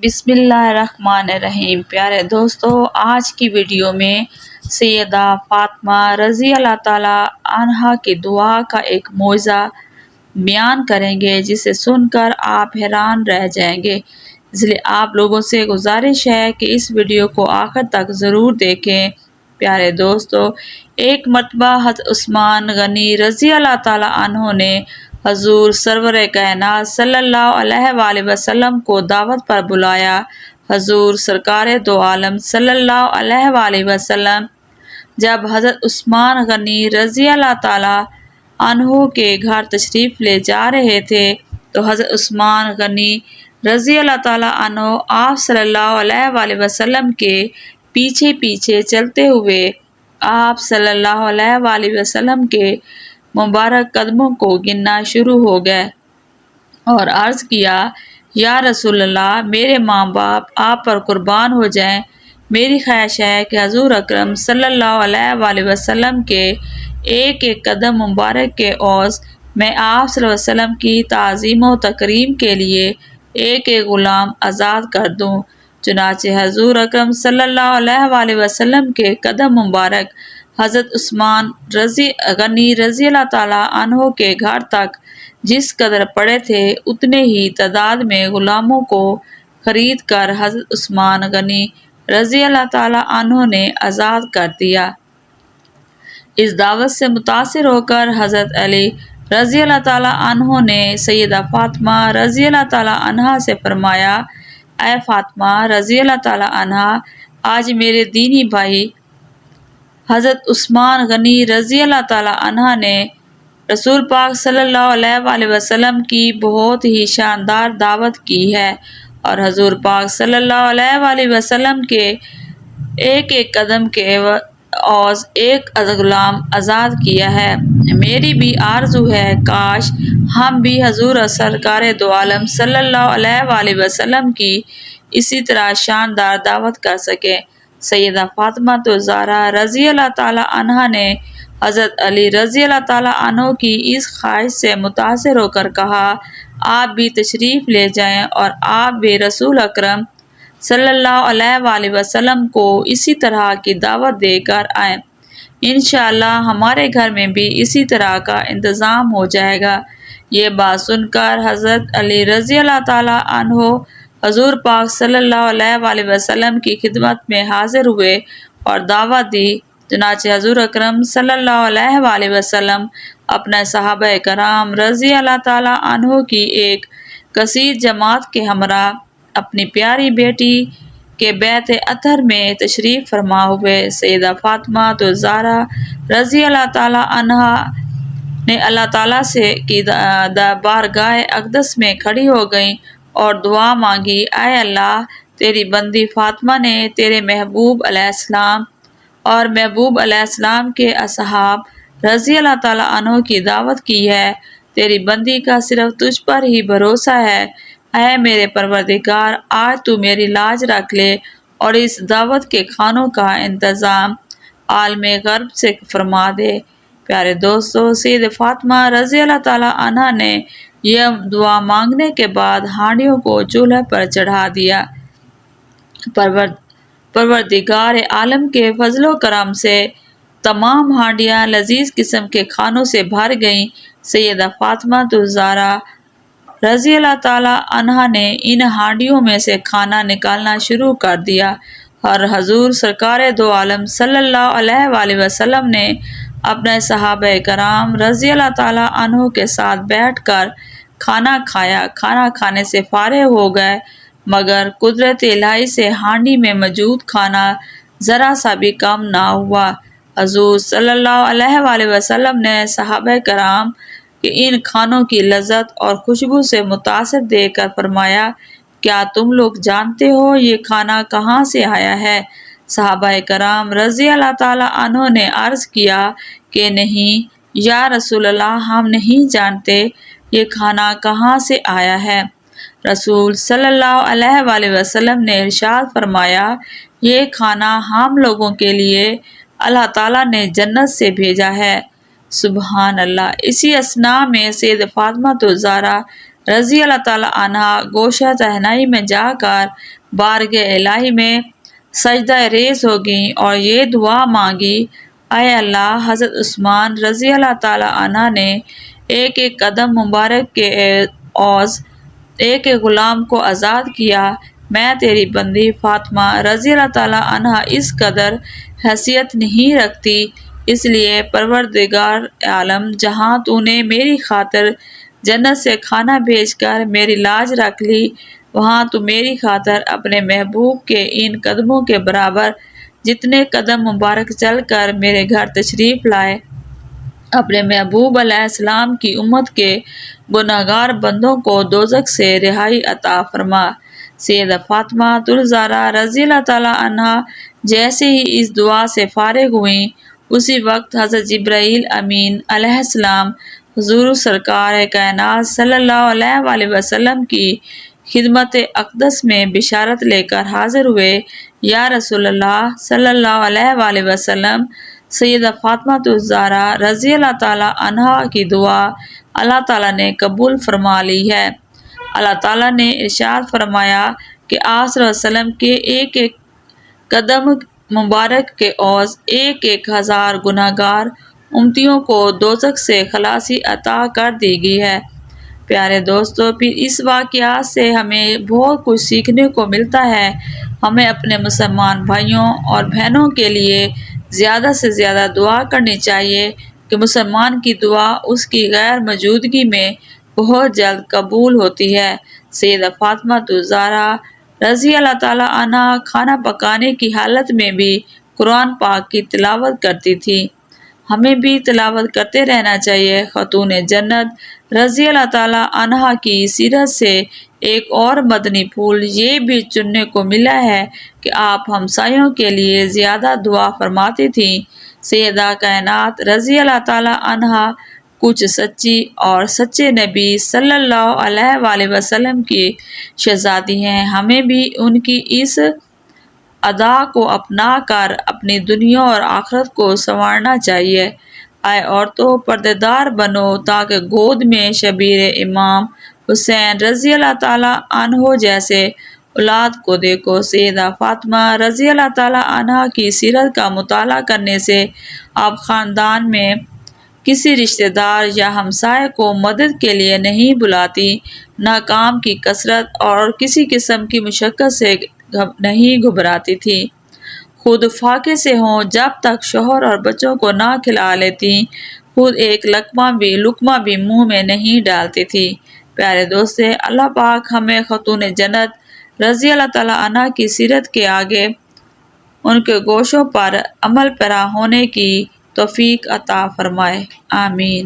بسم اللہ الرحمن الرحیم۔ پیارے دوستو، آج کی ویڈیو میں سیدہ فاطمہ رضی اللہ تعالی عنہا کی دعا کا ایک معجزہ بیان کریں گے جسے سن کر آپ حیران رہ جائیں گے، اس لیے آپ لوگوں سے گزارش ہے کہ اس ویڈیو کو آخر تک ضرور دیکھیں۔ پیارے دوستو، ایک مرتبہ حضرت عثمان غنی رضی اللہ تعالی عنہ نے حضور سرور کائنات صلی اللہ علیہ وآلہ وسلم کو دعوت پر بلایا۔ حضور سرکار دو عالم صلی اللہ علیہ وآلہ وسلم جب حضرت عثمان غنی رضی اللہ تعالی عنہ کے گھر تشریف لے جا رہے تھے تو حضرت عثمان غنی رضی اللہ تعالی عنہ آپ صلی اللہ علیہ وآلہ وسلم کے پیچھے پیچھے چلتے ہوئے آپ صلی اللہ علیہ وآلہ وسلم کے مبارک قدموں کو گننا شروع ہو گئے اور عرض کیا، یا رسول اللہ، میرے ماں باپ آپ پر قربان ہو جائیں، میری خواہش ہے کہ حضور اکرم صلی اللہ علیہ وآلہ وسلم کے ایک ایک قدم مبارک کے عوض میں آپ صلی اللہ علیہ وسلم کی تعظیم و تکریم کے لیے ایک ایک غلام آزاد کر دوں۔ چنانچہ حضور اکرم صلی اللہ علیہ وآلہ وسلم کے قدم مبارک حضرت عثمان غنی رضی اللہ تعالی عنہ کے گھر تک جس قدر پڑے تھے اتنے ہی تعداد میں غلاموں کو خرید کر حضرت عثمان غنی رضی اللہ تعالی عنہ نے آزاد کر دیا۔ اس دعوت سے متاثر ہو کر حضرت علی رضی اللہ تعالی عنہ نے سیدہ فاطمہ رضی اللہ تعالی عنہا سے فرمایا، اے فاطمہ رضی اللہ تعالی عنہا، آج میرے دینی بھائی حضرت عثمان غنی رضی اللہ تعالی عنہ نے رسول پاک صلی اللہ علیہ وآلہ وسلم کی بہت ہی شاندار دعوت کی ہے اور حضور پاک صلی اللہ علیہ وآلہ وسلم کے ایک ایک قدم کے عوض ایک غلام آزاد کیا ہے۔ میری بھی آرزو ہے کاش ہم بھی حضور سرکار دو عالم صلی اللہ علیہ وآلہ وسلم کی اسی طرح شاندار دعوت کر سکیں۔ سیدہ فاطمہ الزہرا رضی اللہ تعالی عنہا نے حضرت علی رضی اللہ تعالی عنہ کی اس خواہش سے متاثر ہو کر کہا، آپ بھی تشریف لے جائیں اور آپ بھی رسول اکرم صلی اللہ علیہ وآلہ وسلم کو اسی طرح کی دعوت دے کر آئیں، انشاءاللہ ہمارے گھر میں بھی اسی طرح کا انتظام ہو جائے گا۔ یہ بات سن کر حضرت علی رضی اللہ تعالی عنہ حضور پاک صلی اللہ علیہ وآلہ وسلم کی خدمت میں حاضر ہوئے اور دعوت دی۔ چنانچہ حضور اکرم صلی اللہ علیہ وآلہ وسلم اپنے صحابہ کرام رضی اللہ تعالی عنہ کی ایک کثیر جماعت کے ہمراہ اپنی پیاری بیٹی کے بیت اطہر میں تشریف فرما ہوئے سیدہ فاطمہ الزہرا رضی اللہ تعالی عنہا نے اللہ تعالی سے کی بارگاہ اقدس میں کھڑی ہو گئیں اور دعا مانگی، اے اللہ، تیری بندی فاطمہ نے تیرے محبوب علیہ السلام اور محبوب علیہ السلام کے اصحاب رضی اللہ تعالی عنہ کی دعوت کی ہے، تیری بندی کا صرف تجھ پر ہی بھروسہ ہے، اے میرے پروردگار، آج تو میری لاج رکھ لے اور اس دعوت کے کھانوں کا انتظام عالم غرب سے فرما دے۔ پیارے دوستو، سیدہ فاطمہ رضی اللہ تعالی عنہ نے یہ دعا مانگنے کے بعد ہانڈیوں کو چولہے پر چڑھا دیا۔ پروردگار عالم کے فضل و کرم سے تمام ہانڈیاں لذیذ قسم کے کھانوں سے بھر گئیں۔ سیدہ فاطمہ الزہرا رضی اللہ تعالی عنہا نے ان ہانڈیوں میں سے کھانا نکالنا شروع کر دیا اور حضور سرکار دو عالم صلی اللہ علیہ وآلہ وسلم نے اپنے صحابہ کرام رضی اللہ تعالی عنہ کے ساتھ بیٹھ کر کھانا کھایا۔ کھانا کھانے سے فارغ ہو گئے مگر قدرت الہی سے ہانڈی میں موجود کھانا ذرا سا بھی کم نہ ہوا۔ حضور صلی اللہ علیہ وآلہ وسلم نے صحابہ کرام کے ان کھانوں کی لذت اور خوشبو سے متاثر دیکھ کر فرمایا، کیا تم لوگ جانتے ہو یہ کھانا کہاں سے آیا ہے؟ صحابہ کرام رضی اللہ تعالی عنہ نے عرض کیا کہ نہیں یا رسول اللہ، ہم نہیں جانتے یہ کھانا کہاں سے آیا ہے۔ رسول صلی اللہ علیہ وآلہ وسلم نے ارشاد فرمایا، یہ کھانا ہم لوگوں کے لیے اللہ تعالیٰ نے جنت سے بھیجا ہے۔ سبحان اللہ۔ اسی اثناء میں سیدہ فاطمہ الزہرا رضی اللہ تعالی عنہا گوشہ تہنائی میں جا کر بارگاہ الہی میں سجدہ ریز ہو گئیں اور یہ دعا مانگی، اے اللہ، حضرت عثمان رضی اللہ تعالی عنہ نے ایک ایک قدم مبارک کے عوض ایک ایک غلام کو آزاد کیا، میں تیری بندی فاطمہ رضی اللہ تعالی عنہا اس قدر حیثیت نہیں رکھتی، اس لیے پروردگار عالم جہاں تو نے میری خاطر جنت سے کھانا بھیج کر میری لاج رکھ لی، وہاں تو میری خاطر اپنے محبوب کے ان قدموں کے برابر جتنے قدم مبارک چل کر میرے گھر تشریف لائے، اپنے محبوب علیہ السلام کی امت کے گناہگار بندوں کو دوزخ سے رہائی عطا فرما۔ سیدہ فاطمہ الزہرا رضی اللہ تعالی عنہا جیسے ہی اس دعا سے فارغ ہوئیں، اسی وقت حضرت جبرائیل امین علیہ السلام حضور سرکار کائنات صلی اللہ علیہ وآلہ وسلم کی خدمت اقدس میں بشارت لے کر حاضر ہوئے، یا رسول اللہ صلی اللہ علیہ وآلہ وسلم، سیدہ فاطمہ الزہرا رضی اللہ تعالی عنہا کی دعا اللہ تعالیٰ نے قبول فرما لی ہے۔ اللہ تعالیٰ نے ارشاد فرمایا کہ آپ صلی اللہ علیہ وسلم کے ایک ایک قدم مبارک کے عوض ایک ایک ہزار گناہگار امتیوں کو دوزخ سے خلاصی عطا کر دی گئی ہے۔ پیارے دوستو، پھر اس واقعات سے ہمیں بہت کچھ سیکھنے کو ملتا ہے۔ ہمیں اپنے مسلمان بھائیوں اور بہنوں کے لیے زیادہ سے زیادہ دعا کرنی چاہیے کہ مسلمان کی دعا اس کی غیر موجودگی میں بہت جلد قبول ہوتی ہے۔ سیدہ فاطمہ الزہرا رضی اللہ تعالی عنہا کھانا پکانے کی حالت میں بھی قرآن پاک کی تلاوت کرتی تھی، ہمیں بھی تلاوت کرتے رہنا چاہیے۔ خاتون جنت رضی اللہ تعالی عنہا کی سیرت سے ایک اور مدنی پھول یہ بھی چننے کو ملا ہے کہ آپ ہمسایوں کے لیے زیادہ دعا فرماتی تھیں۔ سیدہ کائنات رضی اللہ تعالی عنہا کچھ سچی اور سچے نبی صلی اللہ علیہ وآلہ وسلم کی شہزادی ہیں، ہمیں بھی ان کی اس ادا کو اپنا کر اپنی دنیا اور آخرت کو سنوارنا چاہیے۔ اے عورتوں، پردے دار بنو تاکہ گود میں شبیر امام حسین رضی اللہ تعالی عنہ جیسے اولاد کو دیکھو۔ سیدہ فاطمہ رضی اللہ تعالی عنہا کی سیرت کا مطالعہ کرنے سے آپ خاندان میں کسی رشتہ دار یا ہمسائے کو مدد کے لیے نہیں بلاتی، نہ کام کی کثرت اور کسی قسم کی مشقت سے نہیں گھبراتی تھی، خود فاقے سے ہوں جب تک شوہر اور بچوں کو نہ کھلا لیتی، خود ایک لقمہ بھی منہ میں نہیں ڈالتی تھی۔ پیارے دوستو، اللہ پاک ہمیں خاتون جنت رضی اللہ تعالی عنہا کی سیرت کے آگے ان کے گوشوں پر عمل پیرا ہونے کی توفیق عطا فرمائے، آمین۔